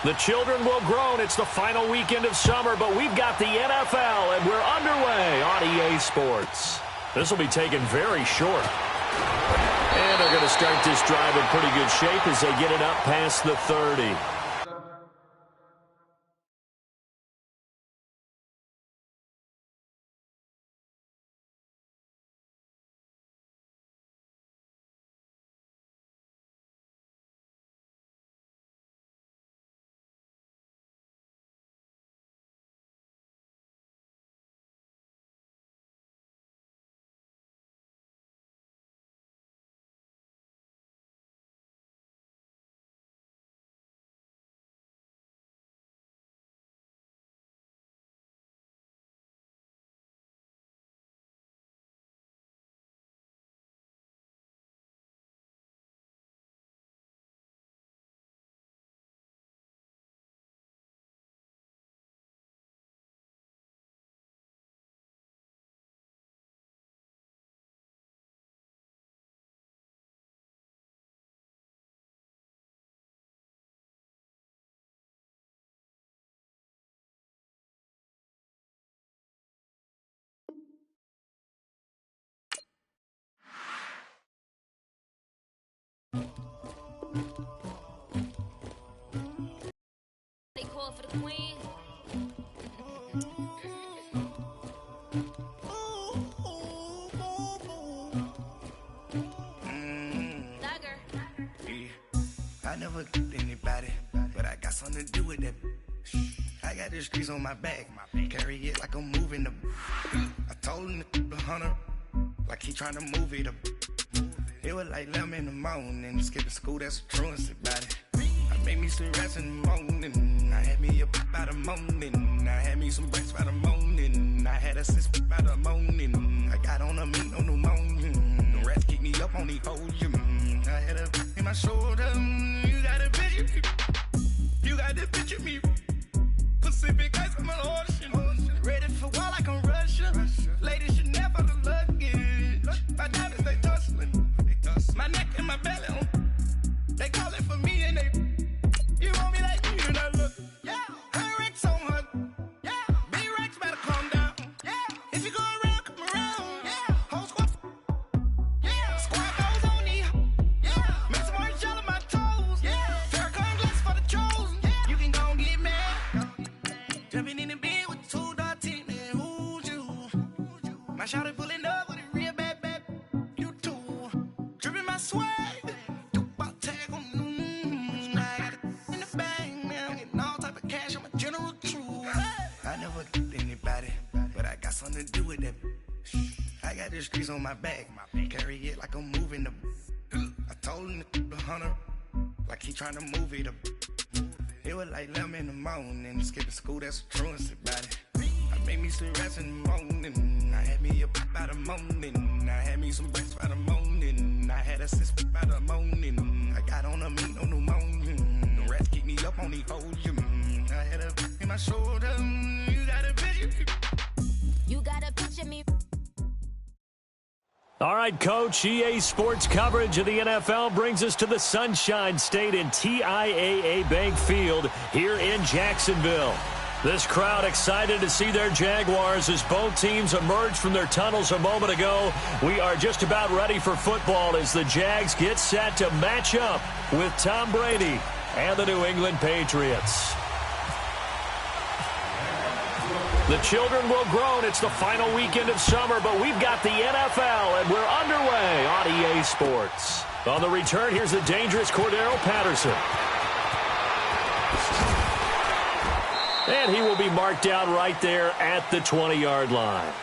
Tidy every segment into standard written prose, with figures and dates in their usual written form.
The children will groan. It's the final weekend of summer, but we've got the NFL, and we're underway on EA Sports. This will be taken very short. And they're going to start this drive in pretty good shape as they get it up past the 30. They call for the queen. I never killed anybody, but I got something to do with that. I got the streets on my back, carry it like I'm moving the. I told him the hunter, like he trying to move it up. It was like 11 in the morning, skipping school, that's a truancy about it. I made me some rest in the morning, I had me up by the morning, I had me some breaks by the morning, I had a sis by the morning, I got on a meat, no pneumonia, the rats keep me up on the podium, I had a in my shoulder, you got a picture me, you got the picture me, Pacific ice on my ocean, ready for war like I'm Russia, ladies should never the luggage, my diamonds they tussling, my neck and my belly on, they call it for me and they, you want me like you and I look, yeah, her Rex on her, yeah, B-Rex better calm down, yeah, if you go around, come around, yeah, whole squad, yeah, squad goes on me, yeah, make some orange gel on my toes, yeah, Farrakhan glass for the chosen, yeah, you can go and get mad, jumping in the bed with 2 dark teeth, man, who's you, my shawty pulling up with a real bad, you too, dripping my swag, you about tag on, I got it in the bag, man, getting all type of cash, I'm a general true, I never killed anybody, but I got something to do with that, I got the streets on my back, carry it like I'm moving the, I told him the hunter, like he trying to move it up, it was like 11 in the morning, skipping school, that's a truancy about it, I made me some rest in the morning, I had me up by the morning, I had me some breaks by the morning, I had a sis by the morning, I got on a meat, no pneumonia, the rats keep me up on the podium, I had a in my shoulder, you got a picture, You gotta picture me. All right, Coach, EA Sports coverage of the NFL brings us to the Sunshine State in TIAA Bank Field here in Jacksonville. This crowd excited to see their Jaguars as both teams emerged from their tunnels a moment ago. We are just about ready for football as the Jags get set to match up with Tom Brady and the New England Patriots. The children will groan. It's the final weekend of summer, but we've got the NFL, and we're underway on EA Sports. On the return, here's the dangerous Cordero Patterson. And he will be marked down right there at the 20-yard line.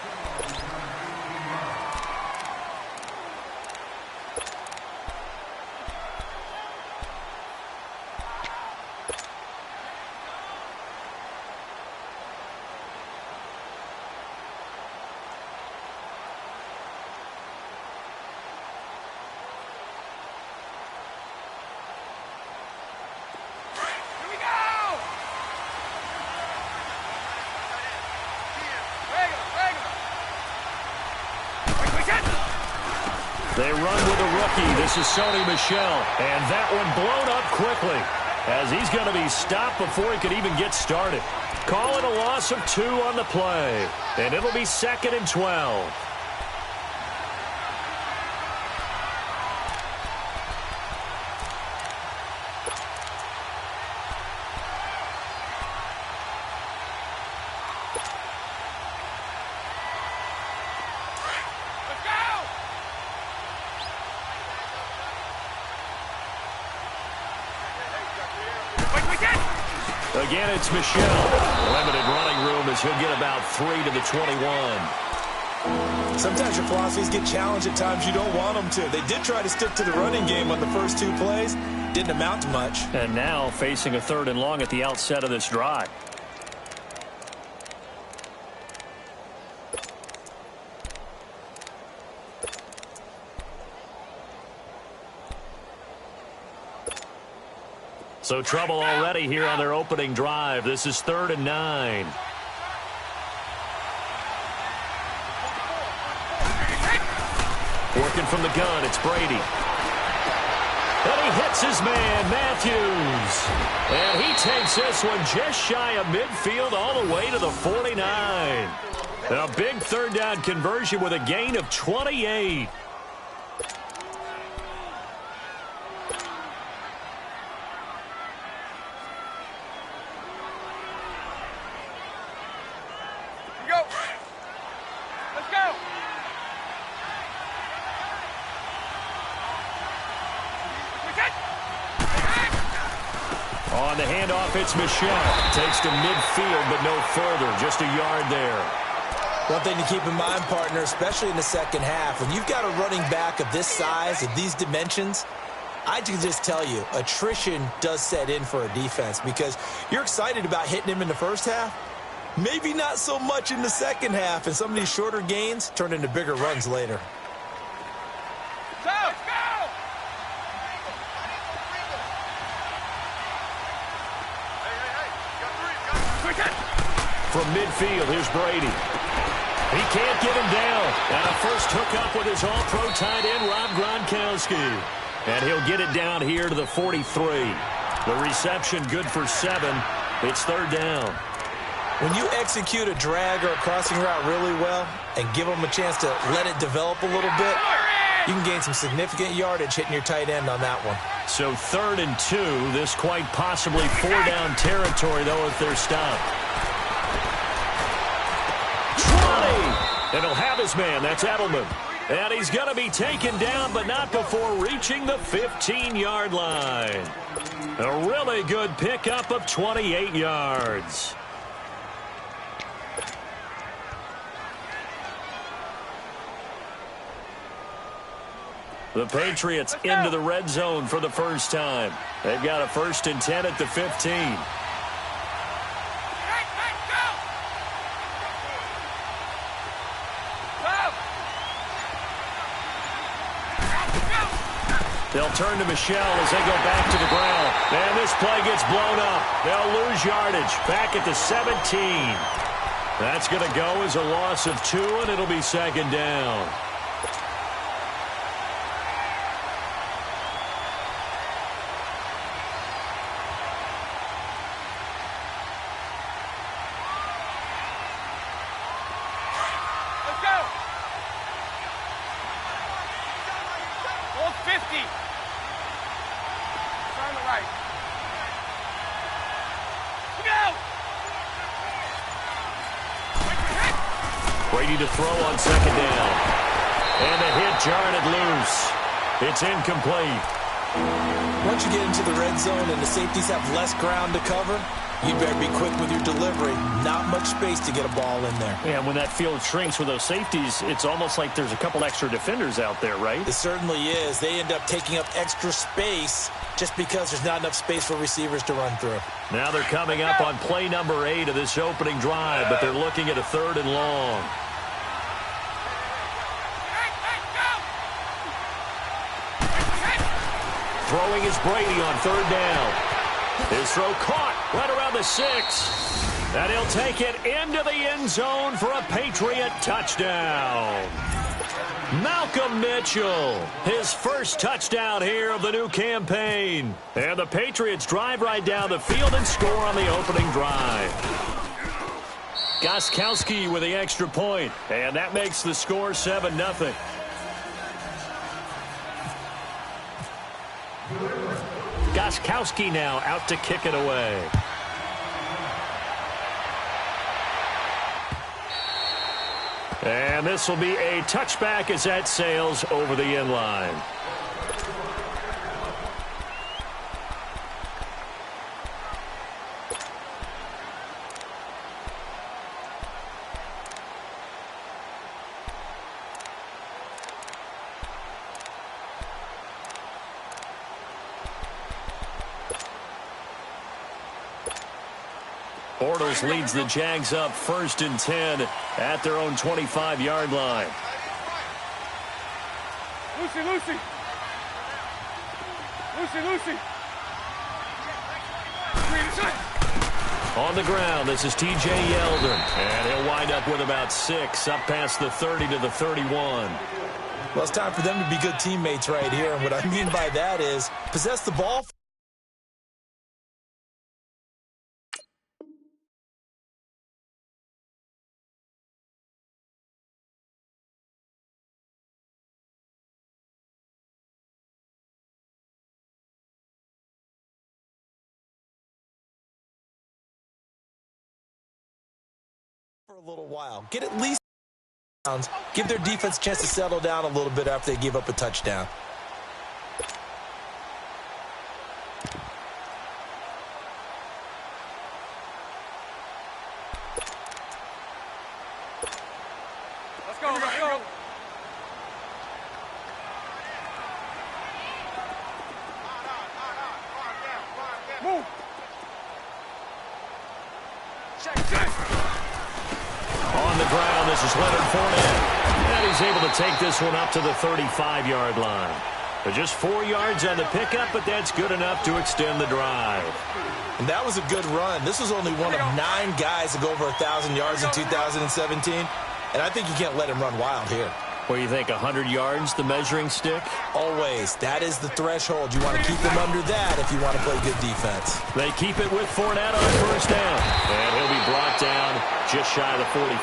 They run with a rookie. This is Sony Michel. And that one blown up quickly as he's going to be stopped before he could even get started. Call it a loss of 2 on the play. And it'll be 2nd and 12. Again, it's Michel. Limited running room as he'll get about 3 to the 21. Sometimes your philosophies get challenged at times you don't want them to. They did try to stick to the running game on the first 2 plays. Didn't amount to much. And now facing a 3rd and long at the outset of this drive. So trouble already here on their opening drive. This is 3rd and 9. Working from the gun, it's Brady. And he hits his man, Matthews. And he takes this one just shy of midfield all the way to the 49. A big 3rd down conversion with a gain of 28. On the handoff, it's Michel. Takes to midfield, but no further. Just a yard there. One thing to keep in mind, partner, especially in the second half, when you've got a running back of this size, of these dimensions, I can just tell you, attrition does set in for a defense because you're excited about hitting him in the first half. Maybe not so much in the second half, and some of these shorter gains turn into bigger runs later. From midfield, here's Brady. He can't get him down. And a first hookup with his all-pro tight end, Rob Gronkowski. And he'll get it down here to the 43. The reception good for 7. It's 3rd down. When you execute a drag or a crossing route really well and give them a chance to let it develop a little bit, you can gain some significant yardage hitting your tight end on that one. So 3rd and 2. This quite possibly 4-down territory, though, if they're stopped. 20! And he'll have his man. That's Edelman. And he's going to be taken down, but not before reaching the 15-yard line. A really good pickup of 28 yards. The Patriots into the red zone for the first time. They've got a 1st and 10 at the 15. They'll turn to Michel as they go back to the ground. And this play gets blown up. They'll lose yardage back at the 17. That's going to go as a loss of 2, and it'll be 2nd down. Brady to throw on 2nd down. And the hit jarred it loose. It's incomplete. Once you get into the red zone and the safeties have less ground to cover, you better be quick with your delivery. Not much space to get a ball in there. Yeah, when that field shrinks with those safeties, it's almost like there's a couple extra defenders out there, right? It certainly is. They end up taking up extra space just because there's not enough space for receivers to run through. Now they're coming up on play number 8 of this opening drive, but they're looking at a 3rd and long. Throwing is Brady on 3rd down. His throw caught right around the 6. And he'll take it into the end zone for a Patriot touchdown. Malcolm Mitchell, his first touchdown here of the new campaign. And the Patriots drive right down the field and score on the opening drive. Gostkowski with the extra point, and that makes the score 7-0. Gostkowski now out to kick it away. And this will be a touchback as that sails over the end line. Bortles leads the Jags up 1st and 10 at their own 25-yard line. Lucy. On the ground, this is T.J. Yeldon, and he'll wind up with about 6, up past the 30 to the 31. Well, it's time for them to be good teammates right here, and what I mean by that is possess the ball for a little while. Get at least downs. Give their defense a chance to settle down a little bit after they give up a touchdown. Let's go. Move. Check. On the ground, this is Leonard Fournette. And he's able to take this one up to the 35-yard line. But just 4 yards on the pickup, but that's good enough to extend the drive. And that was a good run. This was only one of 9 guys to go over 1,000 yards in 2017. And I think you can't let him run wild here. What do you think, 100 yards, the measuring stick? Always. That is the threshold. You want to keep him under that if you want to play good defense. They keep it with Fournette on 1st down. And he'll be brought down just shy of the 45.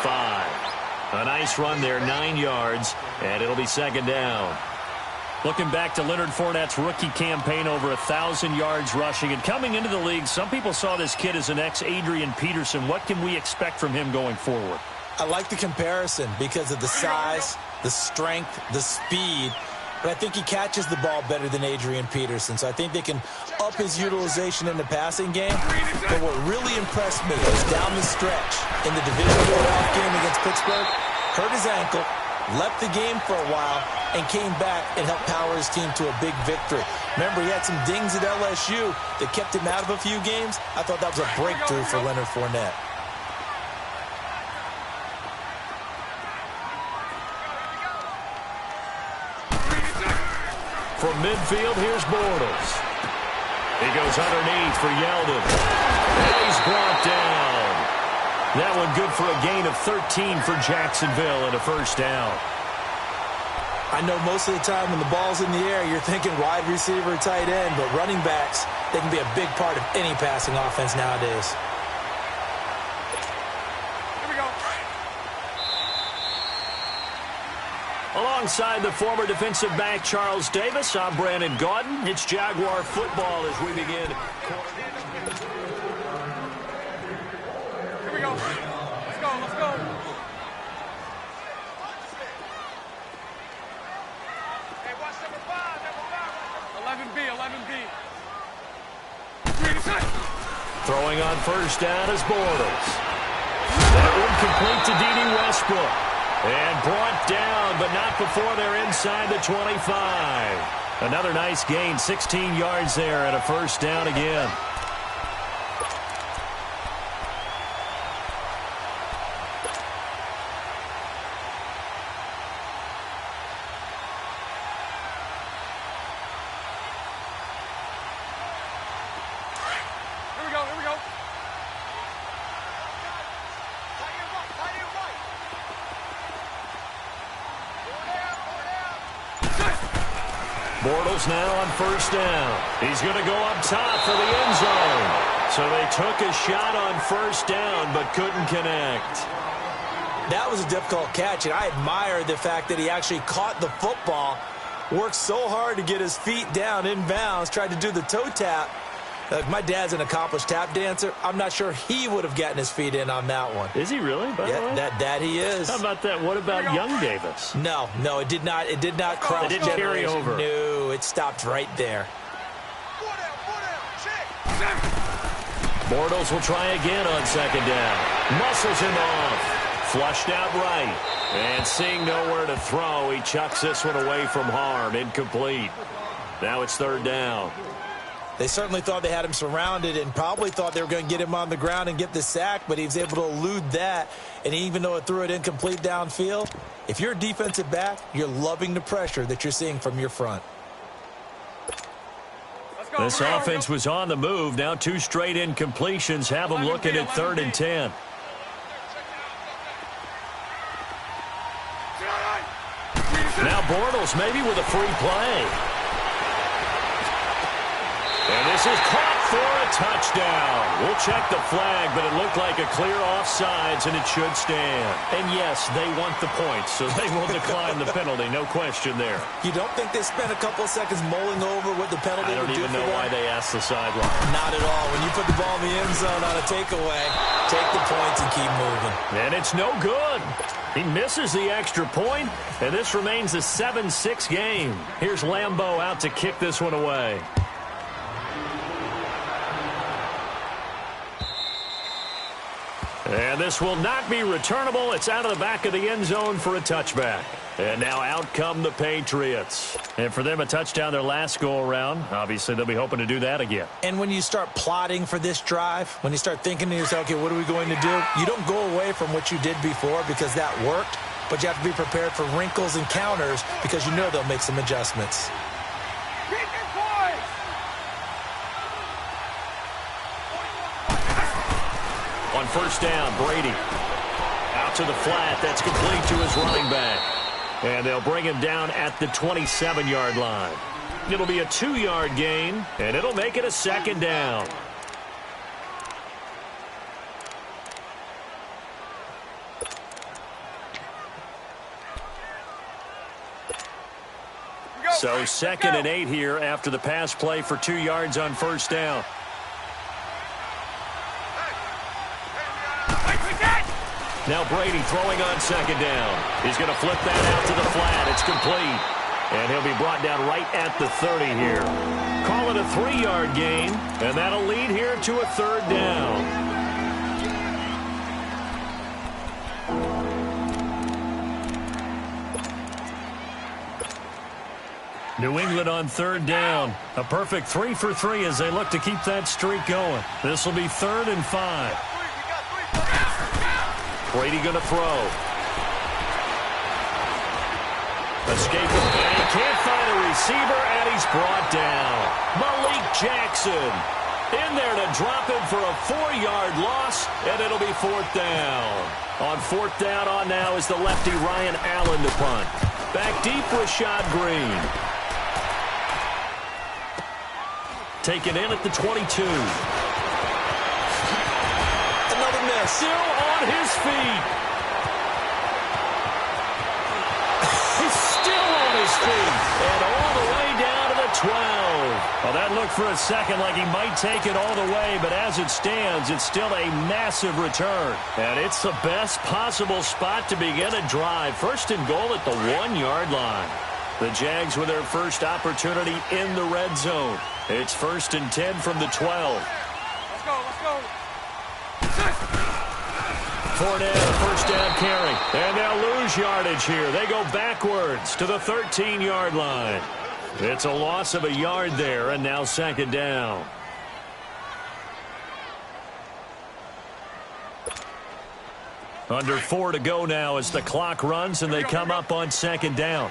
A nice run there, 9 yards, and it'll be 2nd down. Looking back to Leonard Fournette's rookie campaign, over 1,000 yards rushing. And coming into the league, some people saw this kid as an ex-Adrian Peterson. What can we expect from him going forward? I like the comparison because of the size, the strength, the speed. But I think he catches the ball better than Adrian Peterson. So I think they can up his utilization in the passing game. But what really impressed me was down the stretch in the division playoff game against Pittsburgh, hurt his ankle, left the game for a while, and came back and helped power his team to a big victory. Remember, he had some dings at LSU that kept him out of a few games. I thought that was a breakthrough for Leonard Fournette. From midfield, here's Bortles. He goes underneath for Yeldon. And he's brought down. That one good for a gain of 13 for Jacksonville and a 1st down. I know most of the time when the ball's in the air, you're thinking wide receiver, tight end, but running backs, they can be a big part of any passing offense nowadays. Alongside the former defensive back Charles Davis, I'm Brandon Gaudin. It's Jaguar football as we begin. Here we go. Let's go. Hey, watch number 5. 11B. Throwing on 1st down is Bortles. That one complete to D.D. Westbrook. And brought down, but not before they're inside the 25. Another nice gain, 16 yards there and a 1st down again. Here we go. Bortles now on first down. He's going to go up top for the end zone. So they took a shot on first down but couldn't connect. That was a difficult catch, and I admire the fact that he actually caught the football, worked so hard to get his feet down inbounds, tried to do the toe tap. My dad's an accomplished tap dancer. I'm not sure he would have gotten his feet in on that one. Is he really? By the way? That he is. How about that? What about young Davis? No, it did not. It did not cross. It didn't carry over. No, it stopped right there. Bortles will try again on second down. Muscles him off. Flushed out right. And seeing nowhere to throw, he chucks this one away from harm. Incomplete. Now it's third down. They certainly thought they had him surrounded and probably thought they were going to get him on the ground and get the sack, but he was able to elude that. And even though it threw it incomplete downfield, if you're a defensive back, you're loving the pressure that you're seeing from your front. This offense was on the move. Now 2 straight incompletions have them looking at 3rd and 10. Now Bortles maybe with a free play. And this is caught for a touchdown. We'll check the flag, but it looked like a clear offsides, and it should stand. And yes, they want the points, so they will decline the penalty. No question there. You don't think they spent a couple of seconds mulling over what the penalty would do for them? I don't even know why they asked the sideline. Not at all. When you put the ball in the end zone on a takeaway, take the points and keep moving. And it's no good. He misses the extra point, and this remains a 7-6 game. Here's Lambeau out to kick this one away. And this will not be returnable. It's out of the back of the end zone for a touchback. And now out come the Patriots. And for them, a touchdown their last go-around. Obviously, they'll be hoping to do that again. And when you start plotting for this drive, when you start thinking to yourself, okay, what are we going to do? You don't go away from what you did before because that worked, but you have to be prepared for wrinkles and counters because you know they'll make some adjustments. On first down, Brady. Out to the flat. That's complete to his running back. And they'll bring him down at the 27-yard line. It'll be a 2-yard gain, and it'll make it a second down. So 2nd and 8 here after the pass play for 2 yards on first down. Now Brady throwing on second down. He's going to flip that out to the flat. It's complete. And he'll be brought down right at the 30 here. Call it a 3-yard gain, and that'll lead here to a third down. New England on third down. A perfect 3 for 3 as they look to keep that streak going. This will be 3rd and 5. Brady going to throw. Escape and can't find a receiver, and he's brought down. Malik Jackson in there to drop him for a 4-yard loss, and it'll be 4th down. On 4th down on now is the lefty Ryan Allen to punt. Back deep, Rashad Green. Taken in at the 22. Another miss. Still on his feet. He's still on his feet. And all the way down to the 12. Well, that looked for a second like he might take it all the way, but as it stands, it's still a massive return. And it's the best possible spot to begin a drive. 1st and goal at the 1-yard line. The Jags with their first opportunity in the red zone. It's 1st and 10 from the 12. Let's go, let's go. Fournette, first down carry. And they'll lose yardage here. They go backwards to the 13-yard line. It's a loss of a yard there, and now 2nd down. Under 4 to go now as the clock runs, and they come up on 2nd down.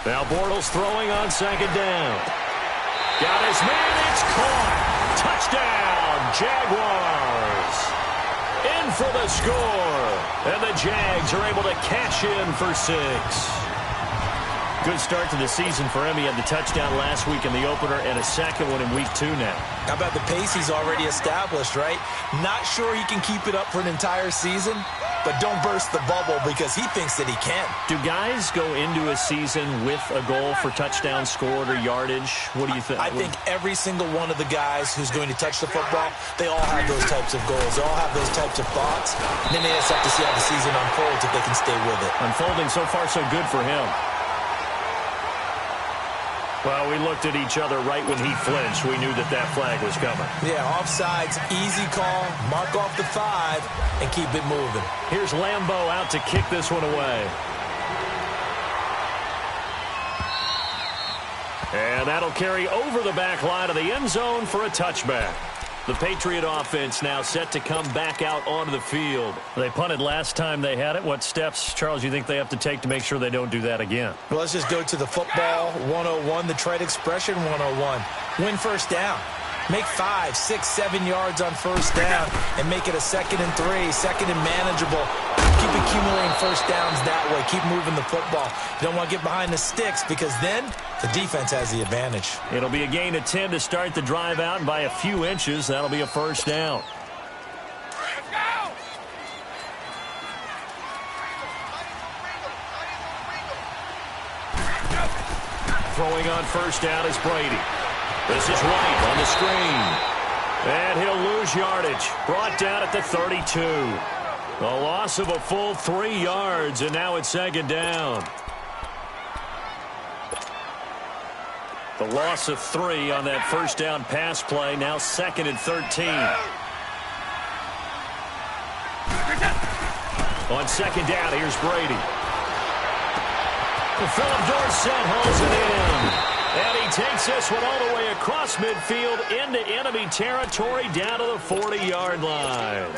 Now Bortles throwing on 2nd down. Got his man, it's caught. Touchdown, Jaguars. In for the score. And the Jags are able to cash in for 6. Good start to the season for him. He had the touchdown last week in the opener and a second one in week 2 now. How about the pace he's already established, right? Not sure he can keep it up for an entire season, but don't burst the bubble because he thinks that he can. Do guys go into a season with a goal for touchdowns scored or yardage? What do you think? I think every single one of the guys who's going to touch the football, they all have those types of goals. They all have those types of thoughts. And then they just have to see how the season unfolds if they can stay with it. Unfolding so far so good for him. Well, we looked at each other right when he flinched. We knew that flag was coming. Yeah, offsides, easy call, mark off the 5, and keep it moving. Here's Lambeau out to kick this one away. And that'll carry over the back line of the end zone for a touchback. The Patriot offense now set to come back out onto the field. They punted last time they had it. What steps, Charles, you think they have to take to make sure they don't do that again? Well, let's just go to the football 101, the trade expression 101. Win first down. Make 5, 6, 7 yards on first down and make it a 2nd and 3, second and manageable. Keep accumulating first downs that way. Keep moving the football. You don't want to get behind the sticks because then the defense has the advantage. It'll be a gain of 10 to start the drive out, and by a few inches, that'll be a first down. Let's go! Throwing on first down is Brady. This is White on the screen. And he'll lose yardage. Brought down at the 32. A loss of a full 3 yards, and now it's 2nd down. The loss of 3 on that first down pass play, now 2nd and 13. On 2nd down, here's Brady. Philip Dorsett hauls it in. And he takes this one all the way across midfield into enemy territory down to the 40-yard line.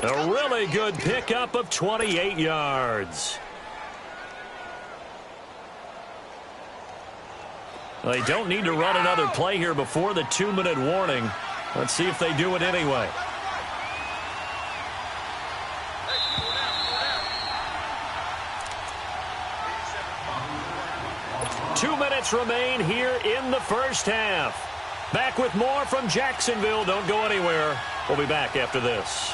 A really good pickup of 28 yards. They don't need to run another play here before the 2-minute warning. Let's see if they do it anyway. Two minutes remain here in the first half. Back with more from Jacksonville. Don't go anywhere. We'll be back after this.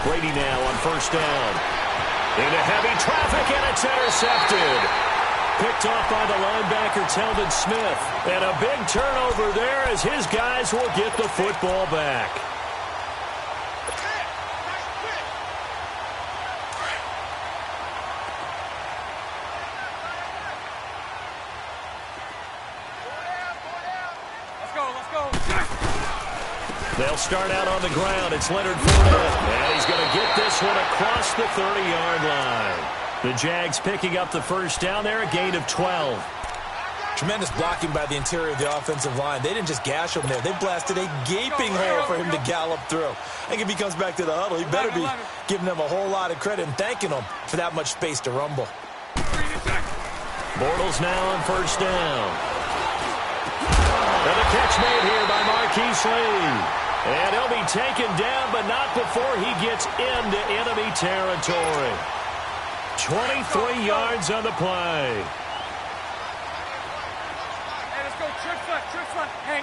Brady now on first down. Into heavy traffic, and it's intercepted. Picked off by the linebacker, Telvin Smith. And a big turnover there as his guys will get the football back. They'll start out on the ground. It's Leonard Fournette. And he's going to get this one across the 30-yard line. The Jags picking up the first down there, a gain of 12. Tremendous blocking by the interior of the offensive line. They didn't just gash him there. They blasted a gaping hole for him to gallop through. I think if he comes back to the huddle, he better be giving them a whole lot of credit and thanking them for that much space to rumble. Bortles now on first down. And a catch made here by Marquise Lee. And he'll be taken down, but not before he gets into enemy territory. 23 yards on the play. Hey, let's go. Trick front. Hang.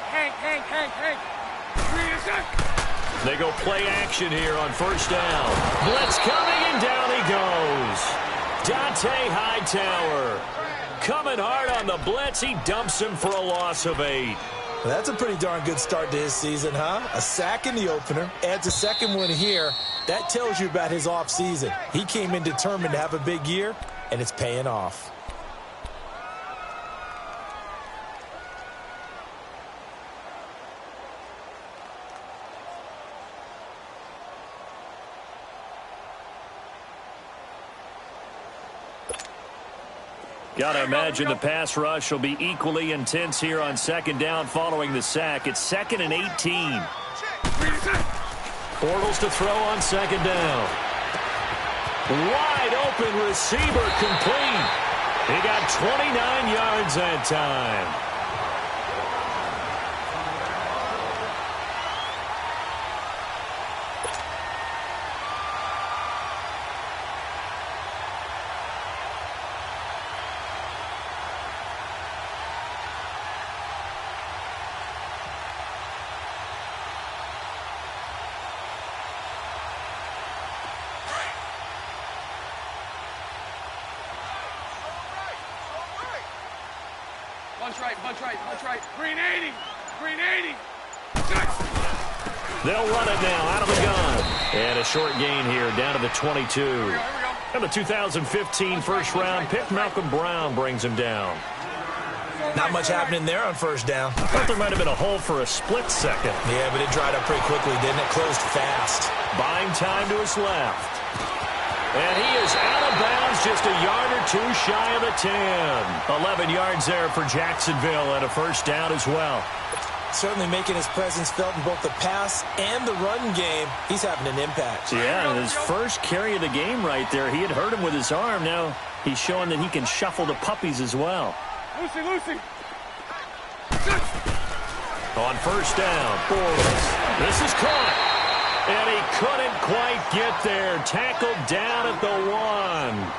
They go play action here on first down. Blitz coming, and down he goes. Dante Hightower coming hard on the blitz. He dumps him for a loss of 8. Well, that's a pretty darn good start to his season, huh? A sack in the opener, adds a second one here. That tells you about his offseason. He came in determined to have a big year, and it's paying off. Got to imagine the pass rush will be equally intense here on second down following the sack. It's 2nd and 18. Bortles to throw on second down. Wide open receiver complete. He got 29 yards that time. Bunch right. Green 80. They'll run it now out of the gun. And a short gain here down to the 22. Here we go. And the 2015 first round pick, Malcolm Brown, brings him down. Not much happening there on first down. I thought there might have been a hole for a split second. Yeah, but it dried up pretty quickly, didn't it? Closed fast. Buying time to his left. And he is out of bounds, just a yard or two shy of the 10. 11 yards there for Jacksonville and a first down as well. Certainly making his presence felt in both the pass and the run game. He's having an impact. Yeah, his first carry of the game right there. He had hurt him with his arm. Now he's showing that he can shuffle the puppies as well. Lucy. On first down, Bortles. This is caught. And he couldn't quite get there. Tackled down at the 1.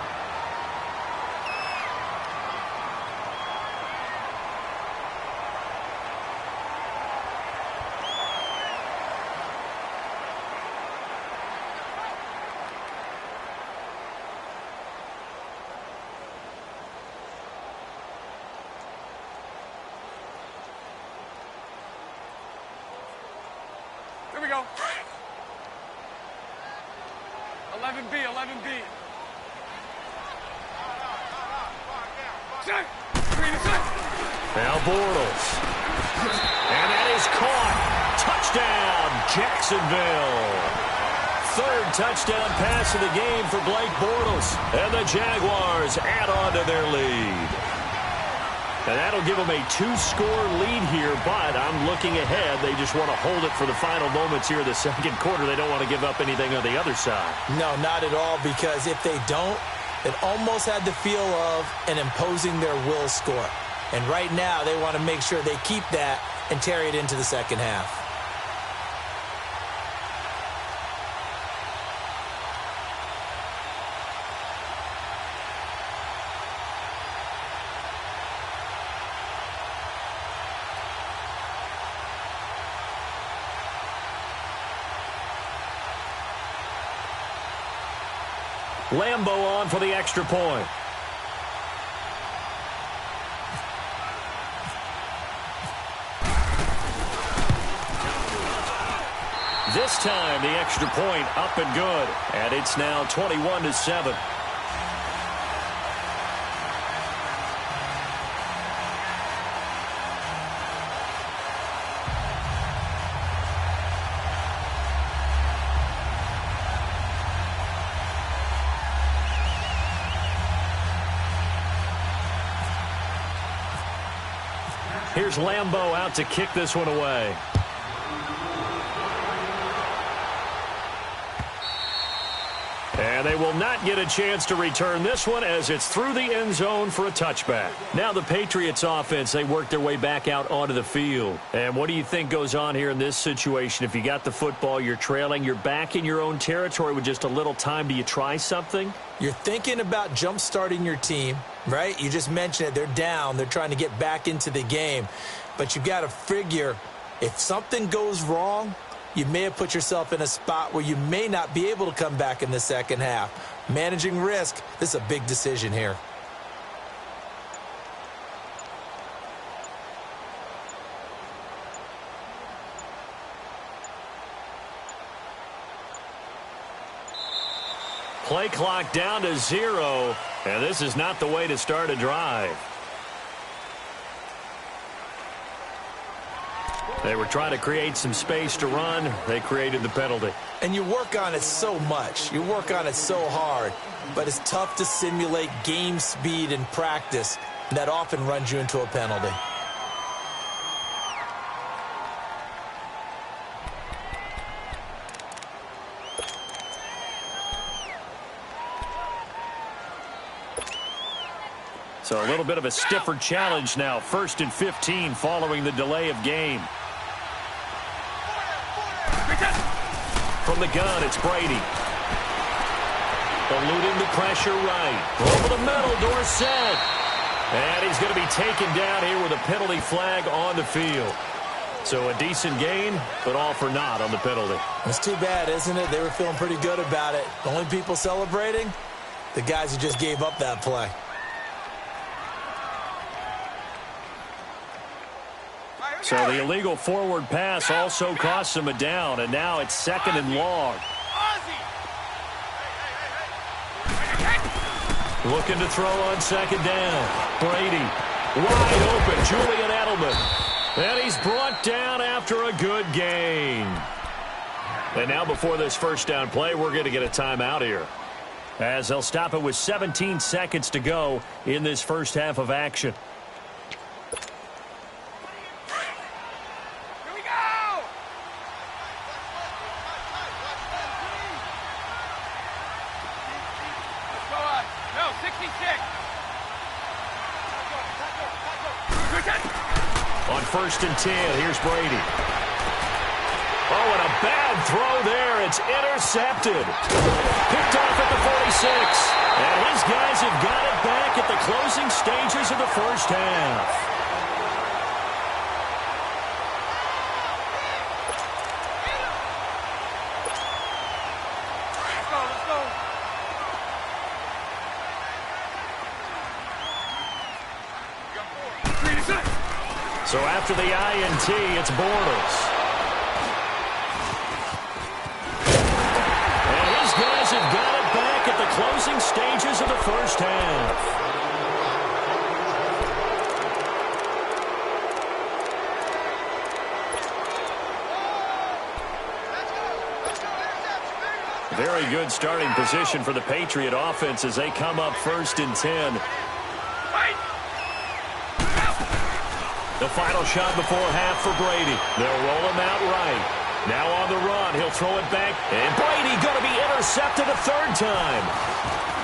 Here we go. 11B. Now Bortles. And that is caught. Touchdown, Jacksonville. Third touchdown pass of the game for Blake Bortles. And the Jaguars add on to their lead. And that'll give them a 2-score lead here, but I'm looking ahead. They just want to hold it for the final moments here in the second quarter. They don't want to give up anything on the other side. No, not at all, because if they don't, it almost had the feel of an imposing their will score. And right now, they want to make sure they keep that and carry it into the second half. Lambeau on for the extra point. This time the extra point up and good. And it's now 21-7. Here's Lambeau out to kick this one away. And they will not get a chance to return this one as it's through the end zone for a touchback. Now the Patriots offense, they work their way back out onto the field. And what do you think goes on here in this situation? If you got the football, you're trailing, you're back in your own territory with just a little time. Do you try something? You're thinking about jump-starting your team, right? You just mentioned it. They're down. They're trying to get back into the game. But you've got to figure if something goes wrong, you may have put yourself in a spot where you may not be able to come back in the second half. Managing risk, this is a big decision here. Play clock down to 0, and this is not the way to start a drive. They were trying to create some space to run. They created the penalty. And you work on it so much. You work on it so hard. But it's tough to simulate game speed in practice. And that often runs you into a penalty. So a little bit of a stiffer challenge now. 1st and 15 following the delay of game. From the gun, it's Brady. Eluding the pressure right. Over the middle, Dorsett. And he's going to be taken down here with a penalty flag on the field. So a decent gain, but all for naught on the penalty. It's too bad, isn't it? They were feeling pretty good about it. The only people celebrating, the guys who just gave up that play. So the illegal forward pass also costs him a down, and now it's 2nd and long. Looking to throw on 2nd down. Brady wide open. Julian Edelman. And he's brought down after a good gain. And now before this first down play, we're going to get a timeout here, as they'll stop it with 17 seconds to go in this first half of action. Here we go! Let's go on. No, 66. On 1st and 10, here's Brady. Oh, and a bad throw there. It's intercepted. Picked off at the 46. And his guys have got it back at the closing stages of the first half. Let's go. So after the INT, it's Bortles. And his guys have got it back at the closing stages of the first half. Very good starting position for the Patriot offense as they come up 1st and 10. The final shot before half for Brady. They'll roll him out right. Now on the run, he'll throw it back. And Brady going to be intercepted a 3rd time.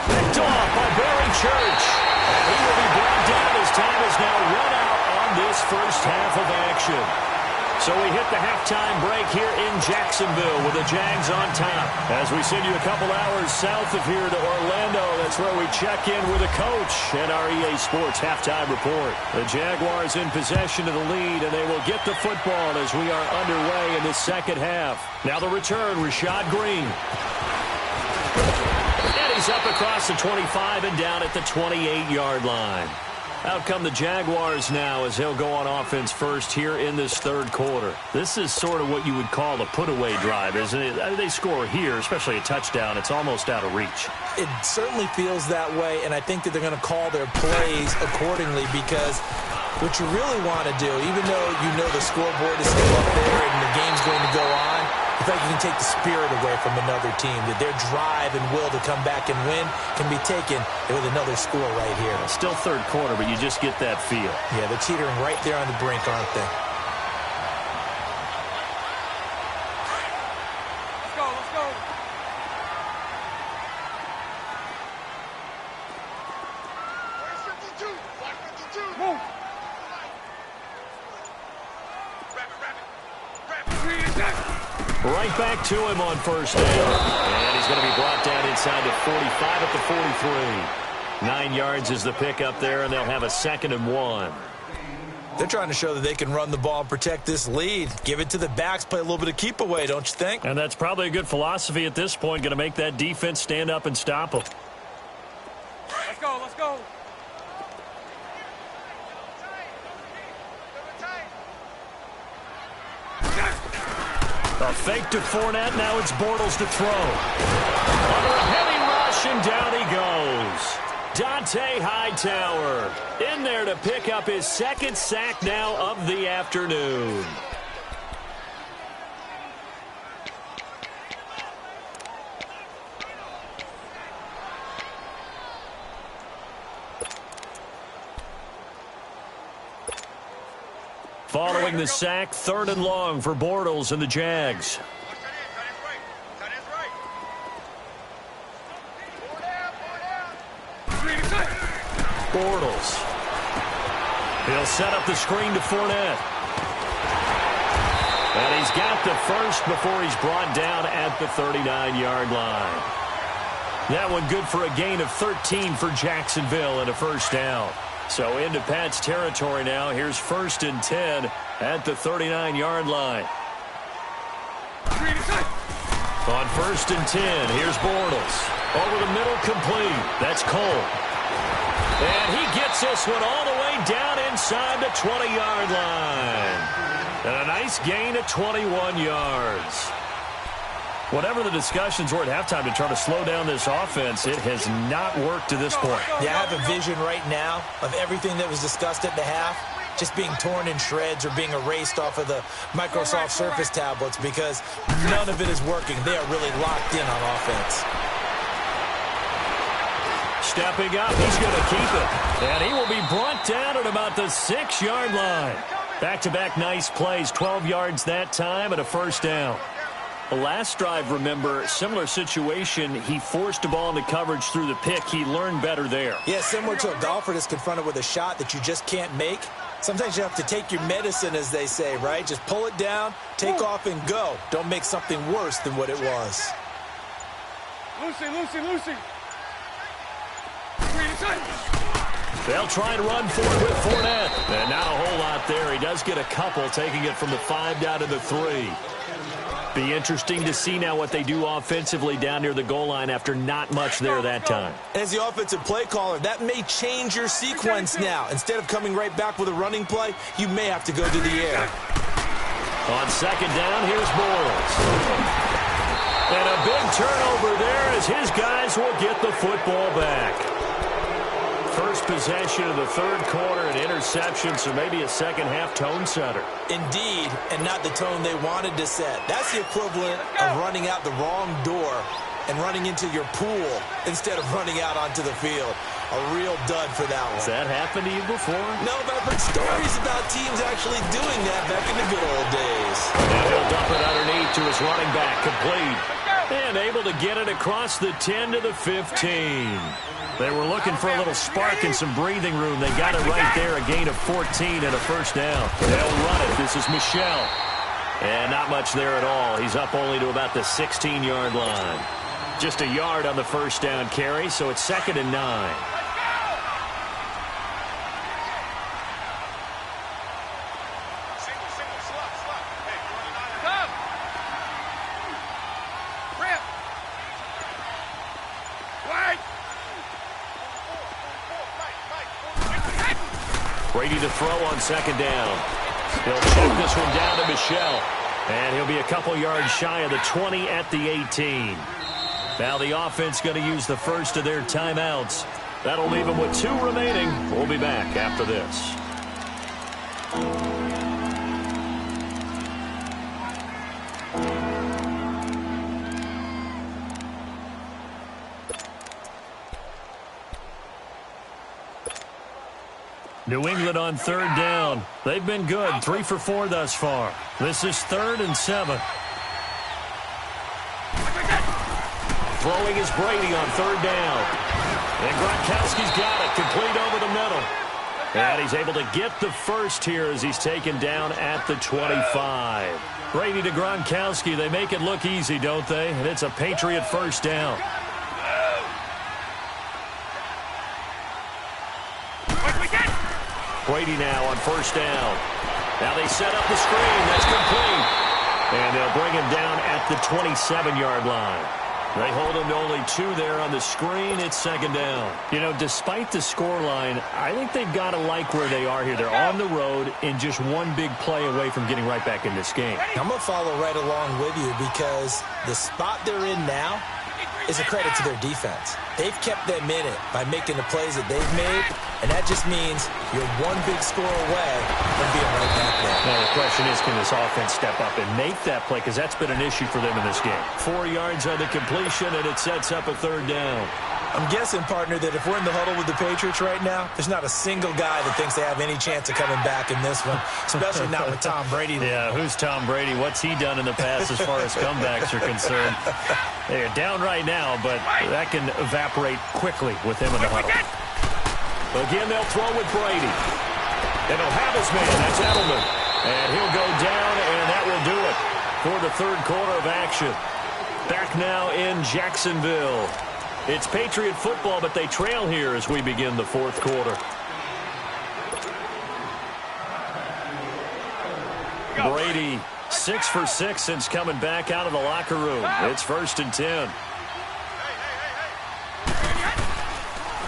Picked off by Barry Church. And he will be brought down as time is now run out on this first half of action. So we hit the halftime break here in Jacksonville with the Jags on top. As we send you a couple hours south of here to Orlando, that's where we check in with the coach and our EA Sports halftime report. The Jaguars in possession of the lead, and they will get the football as we are underway in the second half. Now the return, Rashad Green. And he's up across the 25 and down at the 28-yard line. Out come the Jaguars now as they'll go on offense first here in this 3rd quarter. This is sort of what you would call a put-away drive, isn't it? They score here, especially a touchdown. It's almost out of reach. It certainly feels that way, and I think that they're going to call their plays accordingly, because what you really want to do, even though you know the scoreboard is still up there and the game's going to go on, I feel like you can take the spirit away from another team, that their drive and will to come back and win can be taken with another score right here. Still 3rd quarter, but you just get that feel. Yeah, they're teetering right there on the brink, aren't they? Let's go. Move. Right back to him on 1st down. And he's going to be brought down inside the 45 at the 43. 9 yards is the pickup there, and they'll have a 2nd and 1. They're trying to show that they can run the ball and protect this lead. Give it to the backs, play a little bit of keep away, don't you think? And that's probably a good philosophy at this point, going to make that defense stand up and stop them. Let's go. A fake to Fournette. Now it's Bortles to throw. Under a heavy rush, and down he goes. Dante Hightower in there to pick up his 2nd sack now of the afternoon. Following the sack, 3rd and long for Bortles and the Jags. Bortles. He'll set up the screen to Fournette. And he's got the first before he's brought down at the 39-yard line. That one good for a gain of 13 for Jacksonville and a first down. So into Pat's territory now. Here's 1st and 10 at the 39-yard line. On 1st and 10, here's Bortles. Over the middle, complete. That's Cole. And he gets this one all the way down inside the 20-yard line. And a nice gain of 21 yards. Whatever the discussions were at halftime to try to slow down this offense, it has not worked to this point. Yeah, I have a vision right now of everything that was discussed at the half just being torn in shreds or being erased off of the Microsoft Surface tablets because none of it is working. They are really locked in on offense. Stepping up, he's going to keep it. And he will be brought down at about the 6-yard line. Back-to-back nice plays, 12 yards that time and a first down. The last drive, remember, similar situation. He forced the ball into coverage through the pick. He learned better there. Yeah, similar to a golfer that's confronted with a shot that you just can't make. Sometimes you have to take your medicine, as they say, right? Just pull it down, take off, and go. Don't make something worse than what it was. Lucy. They'll try and run for it with Fournette. And not a whole lot there. He does get a couple, taking it from the 5 down to the 3. Be interesting to see now what they do offensively down near the goal line after not much there that time. As the offensive play caller, that may change your sequence now. Instead of coming right back with a running play, you may have to go to the air. On 2nd down, here's Bortles. And a big turnover there as his guys will get the football back. First possession of the 3rd quarter, an interception, so maybe a second-half tone setter. Indeed, and not the tone they wanted to set. That's the equivalent of running out the wrong door and running into your pool instead of running out onto the field. A real dud for that one. Has that happened to you before? No, but I've heard stories about teams actually doing that back in the good old days. And he'll dump it underneath to his running back, complete. And able to get it across the 10 to the 15. They were looking for a little spark and some breathing room. They got it right there, a gain of 14 and a first down. They'll run it. This is Michel. And not much there at all. He's up only to about the 16-yard line. Just a yard on the first down carry, so it's 2nd and 9. Brady to throw on 2nd down. He'll check this one down to Michel. And he'll be a couple yards shy of the 20 at the 18. Now the offense going to use the first of their timeouts. That'll leave them with 2 remaining. We'll be back after this. New England on 3rd down. They've been good, 3 for 4 thus far. This is 3rd and 7. Throwing is Brady on 3rd down. And Gronkowski's got it, complete over the middle. And he's able to get the first here as he's taken down at the 25. Brady to Gronkowski. They make it look easy, don't they? And it's a Patriot first down. Brady now on 1st down. Now they set up the screen. That's complete. And they'll bring him down at the 27-yard line. They hold him to only 2 there on the screen. It's 2nd down. You know, despite the scoreline, I think they've got to like where they are here. They're on the road and just one big play away from getting right back in this game. I'm going to follow right along with you because the spot they're in now is a credit to their defense. They've kept them in it by making the plays that they've made, and that just means you're one big score away from being right back there. Now the question is, can this offense step up and make that play? Because that's been an issue for them in this game. 4 yards on the completion, and it sets up a 3rd down. I'm guessing, partner, that if we're in the huddle with the Patriots right now, there's not a single guy that thinks they have any chance of coming back in this one, especially not with Tom Brady. Yeah, who's Tom Brady? What's he done in the past as far as comebacks are concerned? They're down right now, but that can evaporate quickly with him in the huddle. Again, they'll throw with Brady. And he'll have his man. That's Edelman. And he'll go down, and that will do it for the third quarter of action. Back now in Jacksonville. It's Patriot football, but they trail here as we begin the fourth quarter. Brady, 6 for 6 since coming back out of the locker room. It's 1st and 10.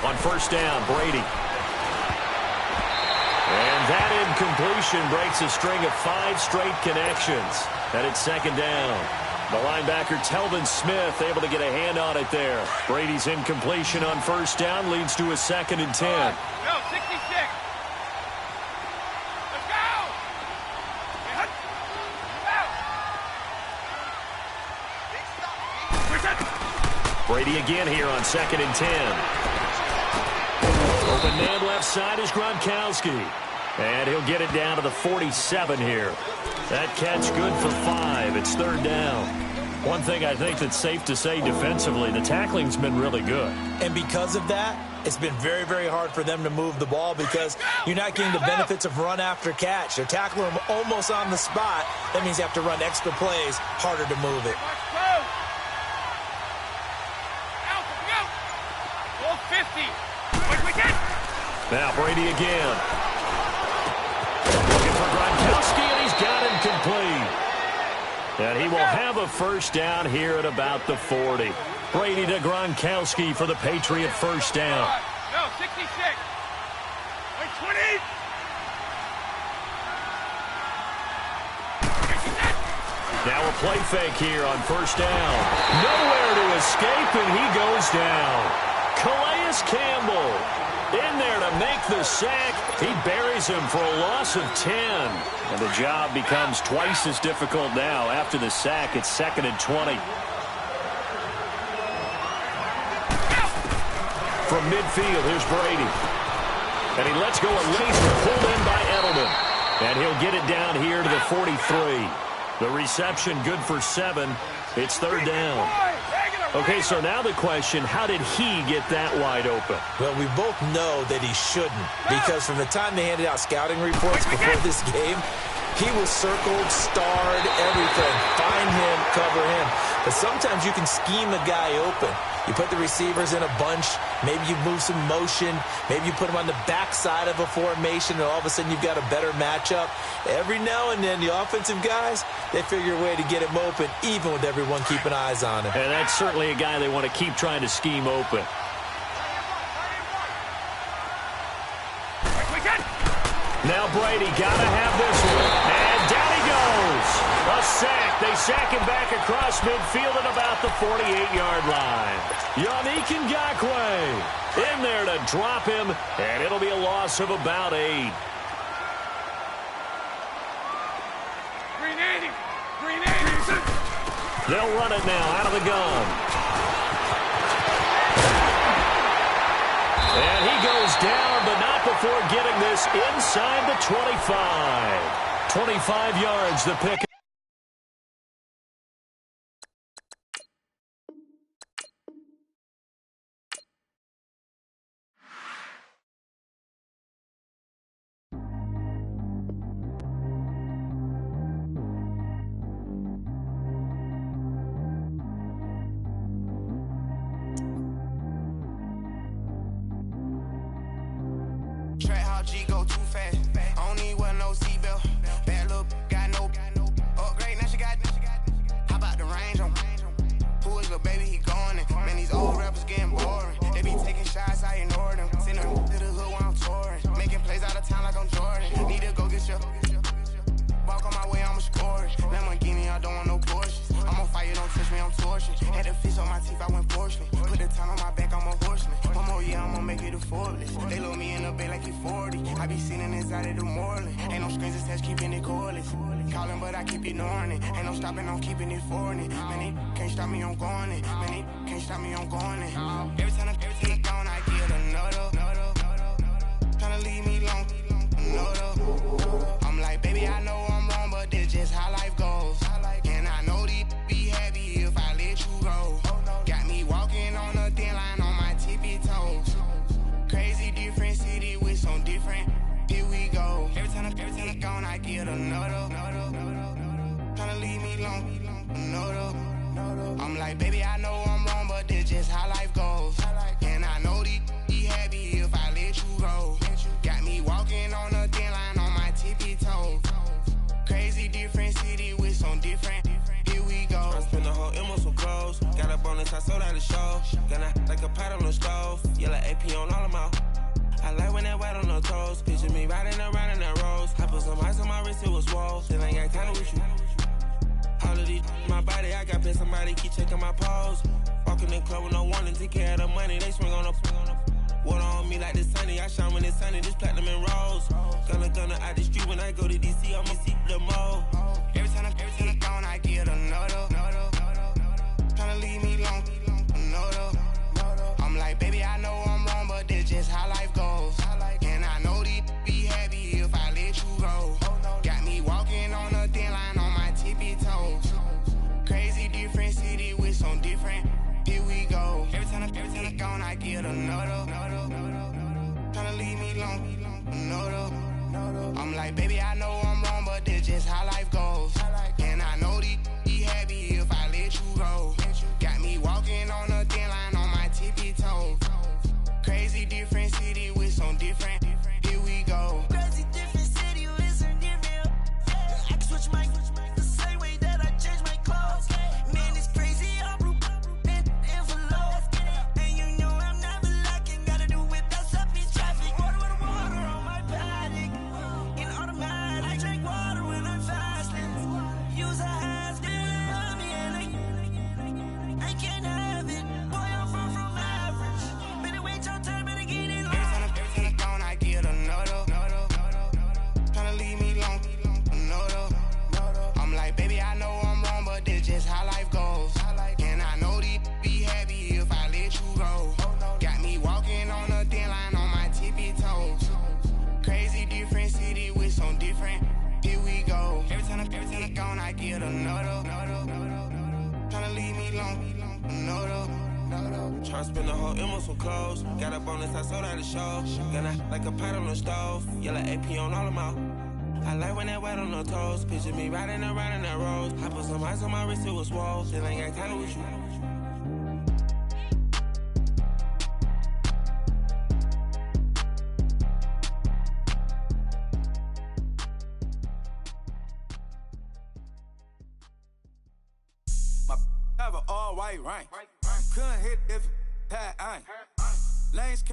On first down, Brady. And that incompletion breaks a string of 5 straight connections. And it's 2nd down. The linebacker, Telvin Smith, able to get a hand on it there. Brady's incompletion on first down leads to a 2nd and 10. Go, 66. Let's go. Brady again here on 2nd and 10. Open man left side is Gronkowski. And he'll get it down to the 47 here. That catch good for 5. It's 3rd down. One thing I think that's safe to say defensively, the tackling's been really good. And because of that, it's been very, very hard for them to move the ball because you're not getting the benefits of run after catch. They're tackling them almost on the spot. That means you have to run extra plays, harder to move it. Go. 50. Now Brady again. Looking for Gronkowski, and he's got him complete. And he will have a first down here at about the 40. Brady to Gronkowski for the Patriot first down. No, 66. 20. Now a play fake here on first down. Nowhere to escape, and he goes down. Calais Campbell in there to make the sack. He buries him for a loss of 10. And the job becomes twice as difficult now. After the sack, it's 2nd and 20. From midfield, here's Brady. And he lets go a laser pulled in by Edelman. And he'll get it down here to the 43. The reception good for 7. It's 3rd down. Okay, so now the question, how did he get that wide open? Well, we both know that he shouldn't, because from the time they handed out scouting reports before this game, he was circled, starred, everything. Find him, cover him. But sometimes you can scheme a guy open. You put the receivers in a bunch. Maybe you move some motion. Maybe you put them on the backside of a formation, and all of a sudden you've got a better matchup. Every now and then, the offensive guys, they figure a way to get him open, even with everyone keeping eyes on him. And that's certainly a guy they want to keep trying to scheme open. Now Brady got to have this one. And down he goes. A sack. They sack him back across midfield at about the 48-yard line. Yannick Ngakoue in there to drop him, and it'll be a loss of about 8. Green 80. They'll run it now out of the gun. And he goes down, but not before getting this inside the 25. 25 yards, the pick. G go too fast. I don't need wear no seatbelt. Bad look, got no upgrade. Now she got. How about the range on? Who is the baby? He going in. Man, these old rappers getting boring. They be taking shots, I ignore them. Send them to the hood while I'm touring. Making plays out of town like I'm Jordan. Need to go get your. Walk on my way, I'ma score it. Lamborghini, I don't want no Porsches. I'm on fire, don't touch me, I'm torching. Had the fish on my teeth, I went porcelain. Put the time on my back, I'm a horseman. One more year, I'ma make it a Forbes. They load me in the bay like he 40. I be sitting inside of the Moreland. Ain't no screens attached, keeping it cordless. Calling, but I keep ignoring it. Ain't no stopping, I'm keeping it for it. Man, it can't stop me, I'm going it. Man, it can't stop me, I'm going it. Every time I gone, I get another. Tryna leave me long, another. I'm like, baby, I know I'm wrong, but this just how life goes. And I know these be happy if I let you go. Got me walking on a thin line on my tippy toes. Crazy different city. long, no though. I'm like, baby, I know I'm wrong, but this just how life goes. And I know these be happy if I let you go. Got me walking on a thin line on my tippy toes. Crazy different city with some different. Here we go. I spent the whole M on some clothes. Got a bonus, I sold out the show. Gonna like a pot on the stove. Yellow AP on all of my. I like when that white on the toes. Picture me riding around in that rose. I put some ice on my wrist, it was swole. Still ain't got time with you. All of these, my body, I got pissed. Somebody keep checking my pose. Walking in the club with no warning, take care of the money. They swing on the water on me like the sunny. I shine when it's sunny, this platinum and rose. Gonna out the street when I go to DC. I'm see the mode. Every time I'm gone, I get another. Tryna leave me long, another. I'm like, baby, I know I'm wrong, but this just how life goes. And I know these be happy if I let you go. Got me walking on a thin line on my tippy toes. Crazy different city with some different. Here we go. Every time I'm gone, I get another. Tryna leave me long, another. I'm like, baby, I know I'm wrong, but this just how life goes. And I know these be happy if I let you go. Got me walking on a thin line on my tippy toes. Crazy different city with some different. Here we go. Crazy different city with some different. I can switch my the same way that I change my clothes. Man, it's crazy. I'm broke and envelope. And you know I'm never lacking. Gotta do it. That's up in traffic. Water on my paddock. In automatic. I drink water when I'm fasting. Use a hands, girl, me and I can't have it. Boy, I'm far from average. Better wait your turn, better get it long. Every time I'm gone, I get another. Tryna leave me long, another. I'm like, baby, I know I'm wrong, but this just how life goes. And I know these be happy if I let you go. Got me walking on a thin line on my tippy toes. Crazy different city with some different. Here we go. Every time I'm gone, I get another. Tryna leave me long, another. Tryna spend the whole M on some clothes. Got a bonus, I sold out the show. Gonna like a pot on the stove. Yellow AP on all of my. I like when that white on the toes. Picture me riding around in that rose. I put some ice on my wrist, it was swole. Still ain't got time with you. My have an all white rank. Couldn't hit if had ain't. Lanes